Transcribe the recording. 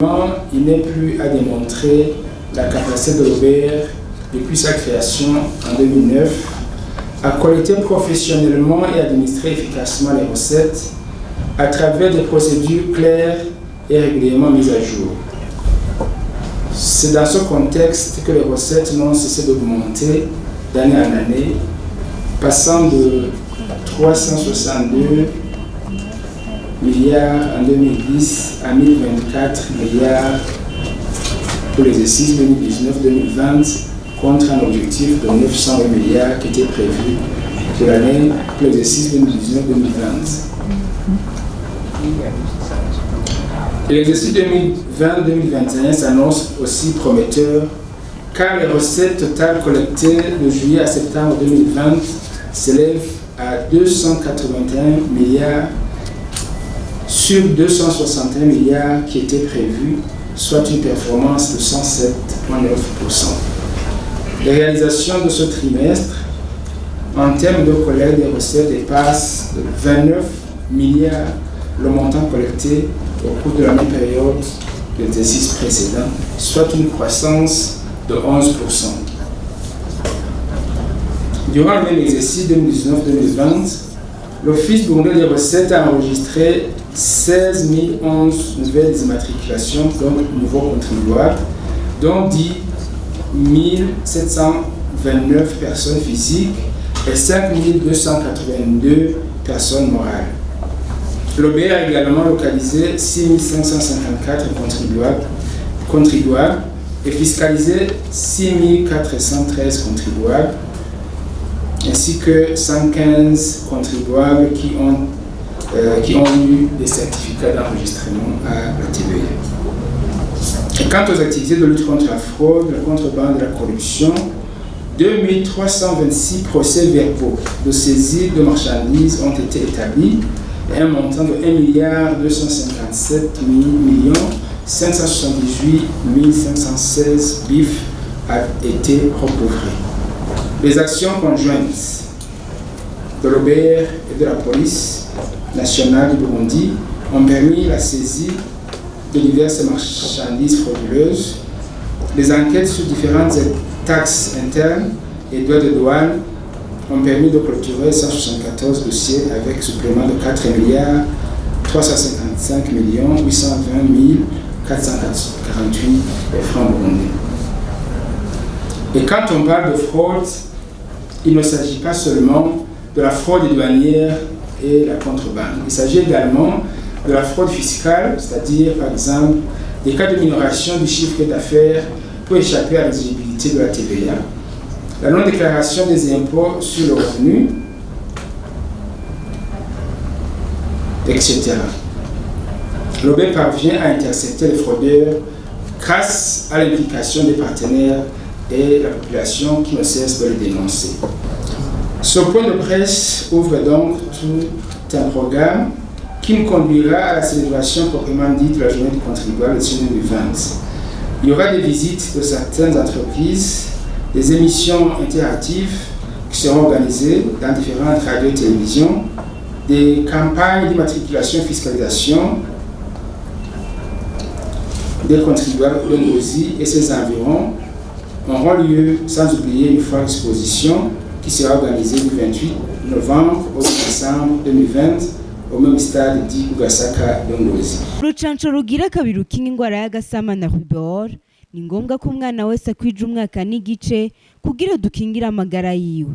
Il n'est plus à démontrer la capacité de l'OBR depuis sa création en 2009 à collecter professionnellement et administrer efficacement les recettes à travers des procédures claires et régulièrement mises à jour. C'est dans ce contexte que les recettes n'ont cessé d'augmenter d'année en année, passant de 362 milliards en 2010 à 1024 milliards pour l'exercice 2019-2020 contre un objectif de 900 milliards qui était prévu pour l'année pour l'exercice 2019-2020. L'exercice 2020-2021 s'annonce aussi prometteur car les recettes totales collectées de juillet à septembre 2020 s'élèvent à 281 milliards sur 261 milliards qui étaient prévus, soit une performance de 107,9%. Les réalisations de ce trimestre, en termes de collecte des recettes, dépassent de 29 milliards le montant collecté au cours de la même période de l'exercice précédent, soit une croissance de 11%. Durant le même exercice 2019-2020, l'Office burundais des recettes a enregistré 16 011 nouvelles immatriculations, donc nouveaux contribuables, dont 10 729 personnes physiques et 5 282 personnes morales. L'OBR a également localisé 6 554 contribuables et fiscalisé 6 413 contribuables, ainsi que 115 contribuables qui ont eu des certificats d'enregistrement à la TVA. Et quant aux activités de lutte contre la fraude, la contrebande et la corruption, 2326 procès-verbaux de saisie de marchandises ont été établis et un montant de 1 257 578 516 bif a été recouvré. Les actions conjointes de l'OBR et de la police nationale du Burundi ont permis la saisie de diverses marchandises frauduleuses. Les enquêtes sur différentes taxes internes et droits de douane ont permis de clôturer 174 dossiers avec supplément de 4 milliards 355 820 448 francs burundais. Et quand on parle de fraude, il ne s'agit pas seulement de la fraude douanière et la contrebande. Il s'agit également de la fraude fiscale, c'est-à-dire par exemple des cas de minoration du chiffre d'affaires pour échapper à l'exigibilité de la TVA, la non-déclaration des impôts sur le revenu, etc. L'OBR parvient à intercepter les fraudeurs grâce à l'implication des partenaires et la population qui ne cesse de les dénoncer. Ce point de presse ouvre donc tout un programme qui nous conduira à la célébration proprement dite de la journée du contribuable de 2020. Il y aura des visites de certaines entreprises, des émissions interactives qui seront organisées dans différentes radios et télévisions, des campagnes d'immatriculation et fiscalisation des contribuables de Ngozi et ses environs auront lieu, sans oublier une foire exposition qui sera organisée du 28 novembre au décembre 2020 au même stade dit Ugasaka de Ngozi. Urucanco rugira kabiri rukinga ingwara y'agasama na rubor ni ngombwa ko umwana wese akwija umwaka n'igice kugira dukingire amagara yiwe.